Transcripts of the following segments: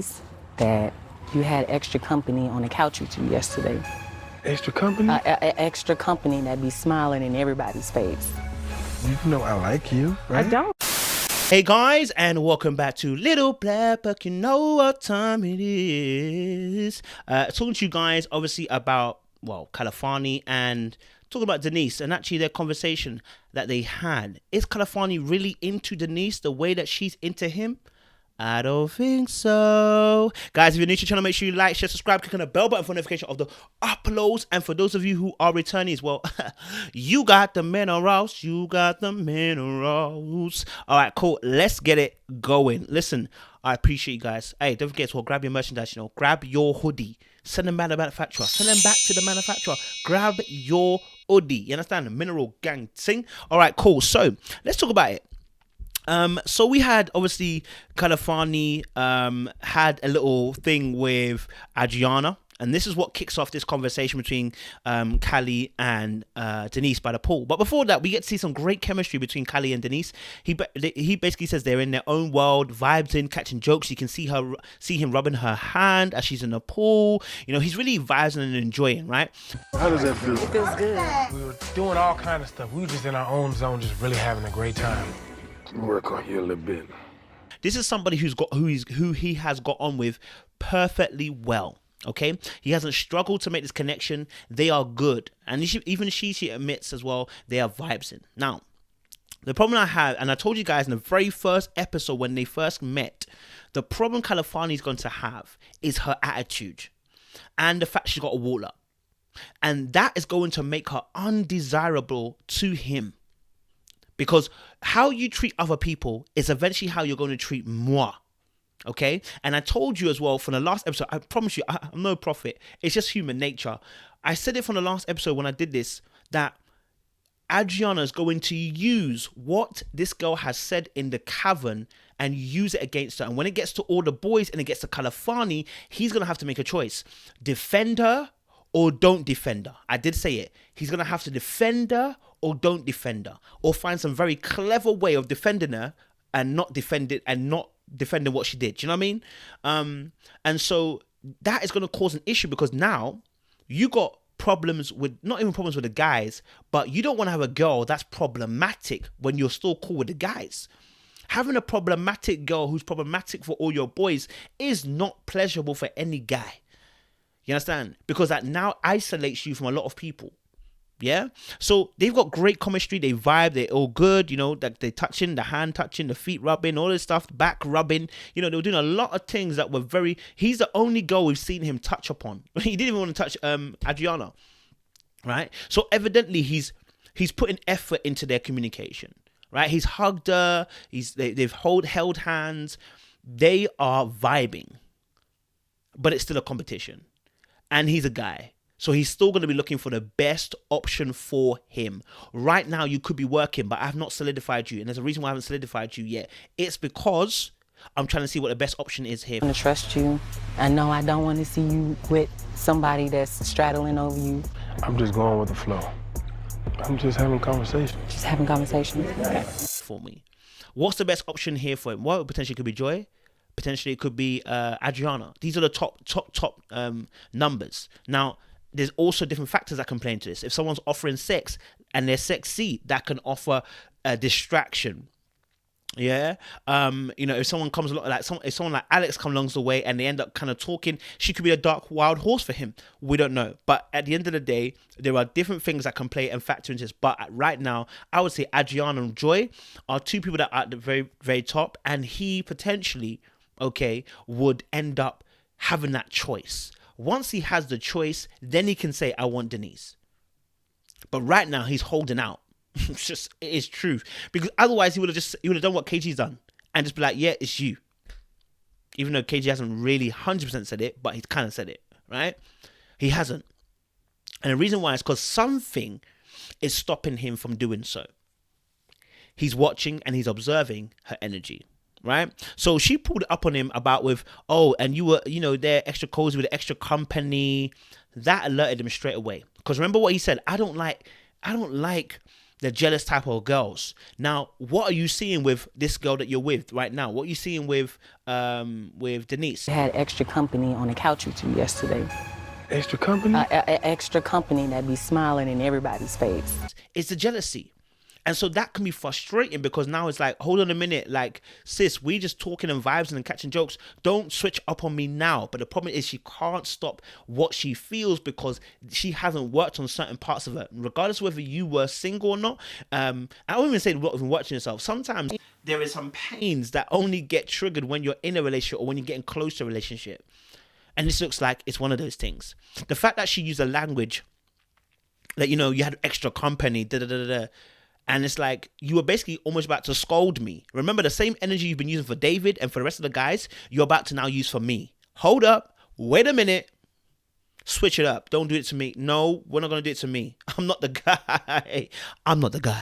noticed that you had extra company on the couch with you yesterday. Extra company? Extra company that be smiling in everybody's face. You know I like you, right? I don't. Hey guys, and welcome back to Little Black Book. You know what time it is. Talking to you guys, obviously, about, Khalfani and talking about Denice and actually their conversation that they had. Is Khalfani really into Denice the way that she's into him? I don't think so. Guys, if you're new to the channel, make sure you like, share, subscribe, click on the bell button for notification of the uploads. And for those of you who are returnees, well, you got the minerals. You got the minerals. All right, cool. Let's get it going. Listen, I appreciate you guys. Hey, don't forget to grab your merchandise, grab your hoodie. Send them back to the manufacturer. Send them back to the manufacturer. Grab your hoodie. You understand? The mineral gang sing. All right, cool. So let's talk about it. So we had obviously Khalfani had a little thing with Adriana, and this is what kicks off this conversation between Cali and Denise by the pool. But before that, we get to see some great chemistry between Cali and Denise. He basically says they're in their own world, vibes in, catching jokes. You can see him rubbing her hand as she's in the pool. You know, he's really vibing and enjoying, right? How does that feel? It feels good. We were doing all kind of stuff. We were just in our own zone, just really having a great time. Work on you a little bit. This is somebody who he has got on with perfectly well. Okay, he hasn't struggled to make this connection. They are good, and even she admits as well they are vibes in. Now, the problem I have, and I told you guys in the very first episode when they first met, the problem Khalfani is going to have is her attitude and the fact she's got a wall up, and that is going to make her undesirable to him. Because how you treat other people is eventually how you're going to treat moi. Okay? And I told you as well from the last episode, I promise you, I'm no prophet. It's just human nature. I said it from the last episode when I did this, that Adriana is going to use what this girl has said in the cavern and use it against her. And when it gets to all the boys and it gets to Khalfani, he's going to have to make a choice. Defend her or don't defend her. I did say it. He's going to have to defend her or don't defend her, or find some very clever way of defending her and not defending what she did. Do you know what I mean? And so that is going to cause an issue, because now you got problems with, not even problems with the guys, but you don't want to have a girl that's problematic when you're still cool with the guys. Having a problematic girl who's problematic for all your boys is not pleasurable for any guy. You understand? Because that now isolates you from a lot of people. Yeah, so they've got great chemistry. They vibe. They're all good. You know, that they touching, the hand touching, the feet rubbing, all this stuff, back rubbing. You know, they were doing a lot of things that were very. He's the only girl we've seen him touch upon. He didn't even want to touch Adriana, right? So evidently he's putting effort into their communication, right? He's hugged her. They've held hands. They are vibing, but it's still a competition, and he's a guy. So he's still going to be looking for the best option for him. Right now, you could be working, but I have not solidified you. And there's a reason why I haven't solidified you yet. It's because I'm trying to see what the best option is here. I want to trust you. I know I don't want to see you with somebody that's straddling over you. I'm just going with the flow. I'm just having conversations. Just having conversations. For me. What's the best option here for him? Well, potentially it could be Joy. Potentially it could be Adriana. These are the top numbers. Now, there's also different factors that can play into this. If someone's offering sex and they're sexy, that can offer a distraction. Yeah. You know, if someone comes along, if someone like Alex comes along the way and they end up kind of talking, she could be a dark wild horse for him. We don't know. But at the end of the day, there are different things that can play and factor into this. But right now, I would say Adriana and Joy are two people that are at the very, very top, and he potentially, would end up having that choice. Once he has the choice, then he can say, I want Denise. But right now, he's holding out. It is truth. Because otherwise, he would have done what KG's done and just be like, yeah, it's you. Even though KG hasn't really 100% said it, but he's kind of said it, right? He hasn't. And the reason why is because something is stopping him from doing so. He's watching and he's observing her energy. Right, so she pulled it up on him about and you were, they're extra cozy with extra company. That alerted him straight away. Because remember what he said, I don't like They're jealous type of girls. Now, what are you seeing with this girl that you're with right now? What are you seeing with Denice? I had extra company on the couch with you yesterday. Extra company? Extra company that be smiling in everybody's face. It's the jealousy. And so that can be frustrating because now it's like, hold on a minute, like, sis, we just talking and vibes and catching jokes. Don't switch up on me now. But the problem is she can't stop what she feels because she hasn't worked on certain parts of it. Regardless of whether you were single or not, I don't even say not even watching yourself. Sometimes there is some pains that only get triggered when you're in a relationship or when you're getting close to a relationship. And this looks like it's one of those things. The fact that she used a language that, you know, you had extra company, and it's like you were basically almost about to scold me. Remember, the same energy you've been using for David and for the rest of the guys, you're about to now use for me. Hold up. Wait a minute. Switch it up. Don't do it to me. No, we're not going to do it to me. I'm not the guy. I'm not the guy.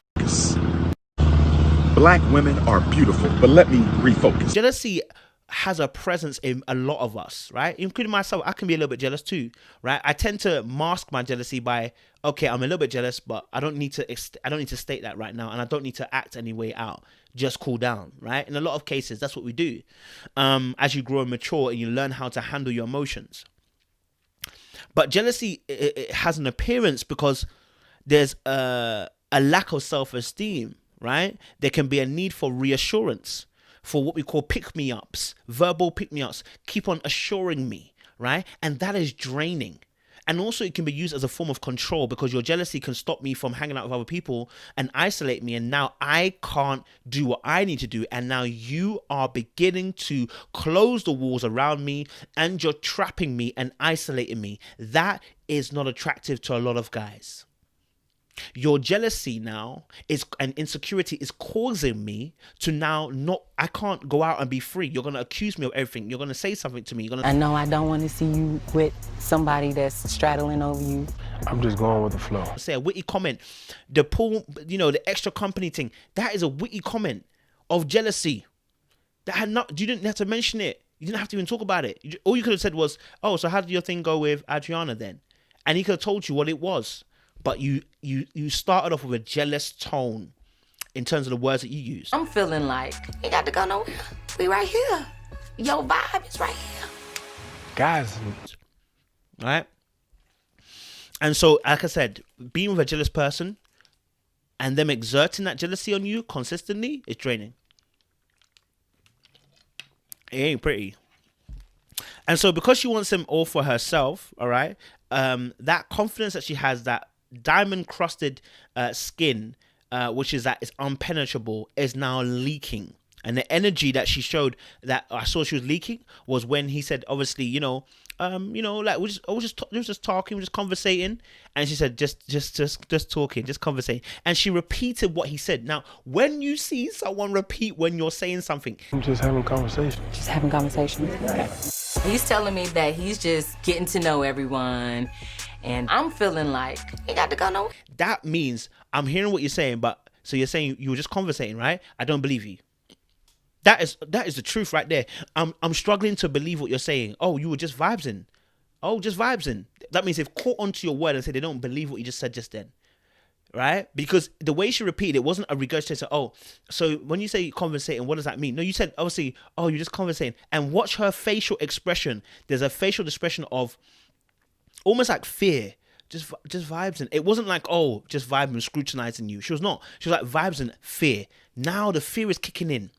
Black women are beautiful, but let me refocus. Jealousy has a presence in a lot of us, right? Including myself. I can be a little bit jealous too, right? I tend to mask my jealousy by, okay, I'm a little bit jealous, but I don't need to state that right now, and I don't need to act any way out. Just cool down, right? In a lot of cases, that's what we do. As you grow and mature and you learn how to handle your emotions. But jealousy, it has an appearance because there's a lack of self-esteem, right? There can be a need for reassurance, for what we call pick-me-ups, verbal pick-me-ups. Keep on assuring me, right? And that is draining. And also it can be used as a form of control because your jealousy can stop me from hanging out with other people and isolate me. And now I can't do what I need to do. And now you are beginning to close the walls around me and you're trapping me and isolating me. That is not attractive to a lot of guys. Your jealousy now and insecurity is causing me to now I can't go out and be free. You're going to accuse me of everything. You're going to say something to me. I know I don't want to see you with somebody that's straddling over you. I'm just going with the flow. Say a witty comment. The pool, the extra company thing, that is a witty comment of jealousy. You didn't have to mention it. You didn't have to even talk about it. All you could have said was, oh, so how did your thing go with Adriana then? And he could have told you what it was. But you started off with a jealous tone in terms of the words that you use. I'm feeling like you got to go nowhere. We right here. Your vibe is right here. Guys. Right? And so, like I said, being with a jealous person and them exerting that jealousy on you consistently is draining. It ain't pretty. And so because she wants them all for herself, all right, that confidence that she has, that diamond crusted skin, which is that it's unpenetrable, is now leaking. And the energy that she showed that I saw she was leaking was when he said, obviously, like we was just talking, we were just conversating, and she said, just talking, just conversating, and she repeated what he said. Now, when you see someone repeat when you're saying something, I'm just having conversation. Just having conversations. He's telling me that he's just getting to know everyone. And I'm feeling like you got to go nowhere. That means I'm hearing what you're saying, but so you're saying you were just conversating, right? I don't believe you. That is the truth right there. I'm struggling to believe what you're saying. Oh, you were just vibesing. Oh, just vibesing. That means they've caught onto your word and said they don't believe what you just said just then. Right? Because the way she repeated it wasn't a regurgitation. Oh, so when you say conversating, what does that mean? No, you said obviously, oh, you're just conversating. And watch her facial expression. There's a facial expression of almost like fear, just vibes. And it wasn't like, oh, just vibing, scrutinizing you. She was not. She was like vibes and fear. Now the fear is kicking in.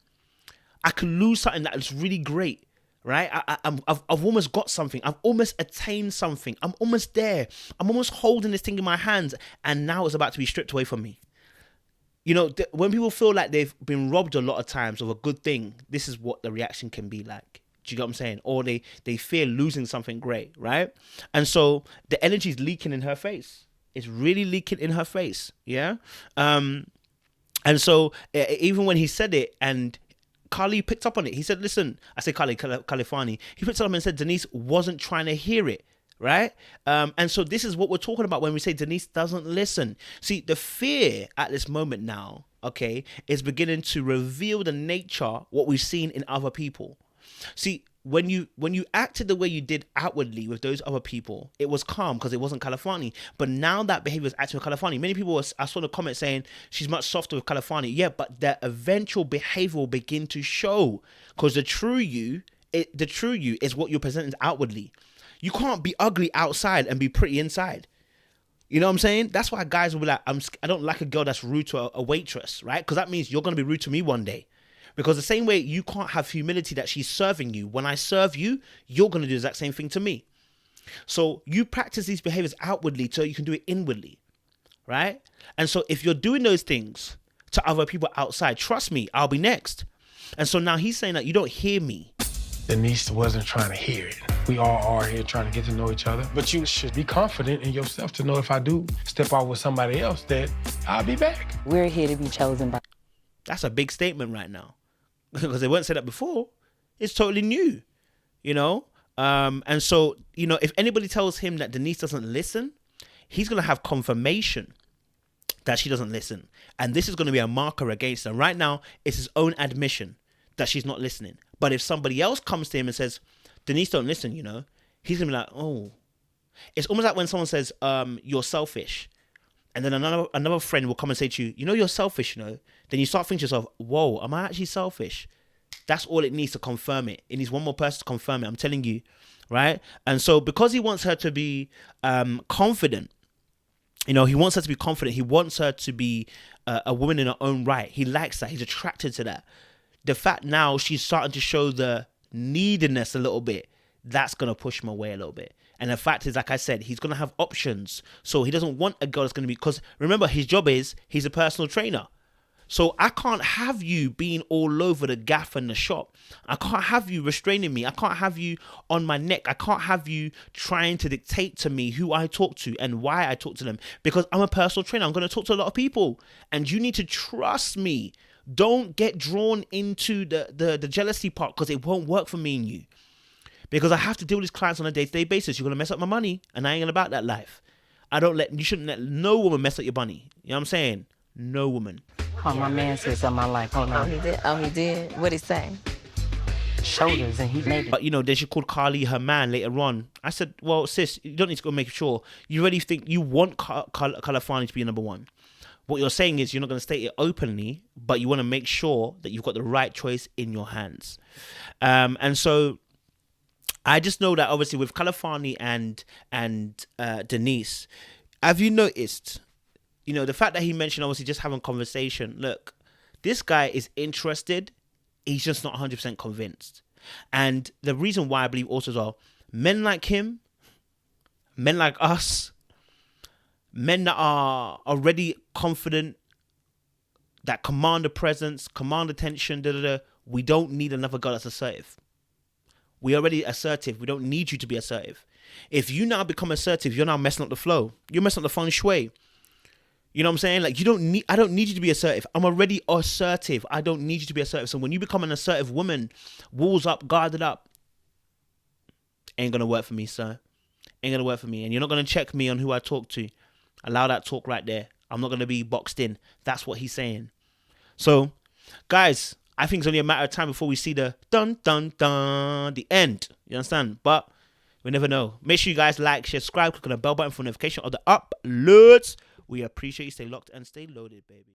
I could lose something that is really great, right? I've almost got something. I've almost attained something. I'm almost there. I'm almost holding this thing in my hands, and now it's about to be stripped away from me. When people feel like they've been robbed a lot of times of a good thing, this is what the reaction can be like. Do you get what I'm saying? Or they fear losing something great, right? And so the energy is leaking in her face. It's really leaking in her face, yeah? And so even when he said it and Kali picked up on it, he said, listen, I say Khalfani, he picked it up and said Denice wasn't trying to hear it, right? And so this is what we're talking about when we say Denice doesn't listen. See, the fear at this moment now, okay, is beginning to reveal the nature, what we've seen in other people. See, when you acted the way you did outwardly with those other people, it was calm because it wasn't Khalfani. But now that behavior is acting with Khalfani, many people I saw the comment saying she's much softer with Khalfani. Yeah, but the eventual behavior will begin to show, because the true you is what you're presenting outwardly. You can't be ugly outside and be pretty inside. You know what I'm saying? That's why guys will be like, I don't like a girl that's rude to a waitress, right? Because that means you're going to be rude to me one day. Because the same way you can't have humility that she's serving you. When I serve you, you're going to do the exact same thing to me. So you practice these behaviors outwardly so you can do it inwardly, right? And so if you're doing those things to other people outside, trust me, I'll be next. And so now he's saying that you don't hear me. Denise wasn't trying to hear it. We all are here trying to get to know each other. But you should be confident in yourself to know if I do step out with somebody else that I'll be back. We're here to be chosen by... That's a big statement right now. Because they weren't said that before. It's totally new, you know? And so, you know, if anybody tells him that Denise doesn't listen, he's going to have confirmation that she doesn't listen. And this is going to be a marker against her. Right now, it's his own admission that she's not listening. But if somebody else comes to him and says, Denise don't listen, you know, he's going to be like, oh. It's almost like when someone says, you're selfish. And then another friend will come and say to you, you know, you're selfish, you know. Then you start thinking to yourself, whoa, am I actually selfish? That's all it needs to confirm it. It needs one more person to confirm it. I'm telling you, right? And so because he wants her to be confident, you know, he wants her to be confident. He wants her to be a woman in her own right. He likes that. He's attracted to that. The fact now she's starting to show the neediness a little bit, that's going to push him away a little bit. And the fact is, like I said, he's going to have options. So he doesn't want a girl that's going to be... Because remember, his job is he's a personal trainer. So I can't have you being all over the gaff and the shop. I can't have you restraining me. I can't have you on my neck. I can't have you trying to dictate to me who I talk to and why I talk to them. Because I'm a personal trainer. I'm going to talk to a lot of people. And you need to trust me. Don't get drawn into the jealousy part, because it won't work for me and you. Because I have to deal with these clients on a day-to-day basis. You're going to mess up my money, and I ain't about that life. You shouldn't let no woman mess up your money. You know what I'm saying? No woman. Oh, my man said something I like. Hold on. He did? What'd he say? Shoulders, and he made it. But, you know, then she called Carly her man later on. I said, well, sis, you don't need to go make sure. You really think you want Khalfani to be number one. What you're saying is you're not going to state it openly, but you want to make sure that you've got the right choice in your hands. And so I just know that obviously with Khalfani and Denice, have you noticed, you know, the fact that he mentioned obviously just having a conversation, look, this guy is interested, he's just not 100% convinced. And the reason why I believe also as well, men like him, men like us, men that are already confident, that command a presence, command attention, we don't need another girl that's assertive. We're already assertive. We don't need you to be assertive. If you now become assertive, you're now messing up the flow. You're messing up the feng shui. You know what I'm saying? Like, I don't need you to be assertive. I'm already assertive. I don't need you to be assertive. So when you become an assertive woman, walls up, guarded up, ain't going to work for me, sir. Ain't going to work for me. And you're not going to check me on who I talk to. Allow that talk right there. I'm not going to be boxed in. That's what he's saying. So, guys, I think it's only a matter of time before we see the dun, dun, dun, the end. You understand? But we never know. Make sure you guys like, share, subscribe, click on the bell button for notification of the uploads. We appreciate you. Stay locked and stay loaded, baby.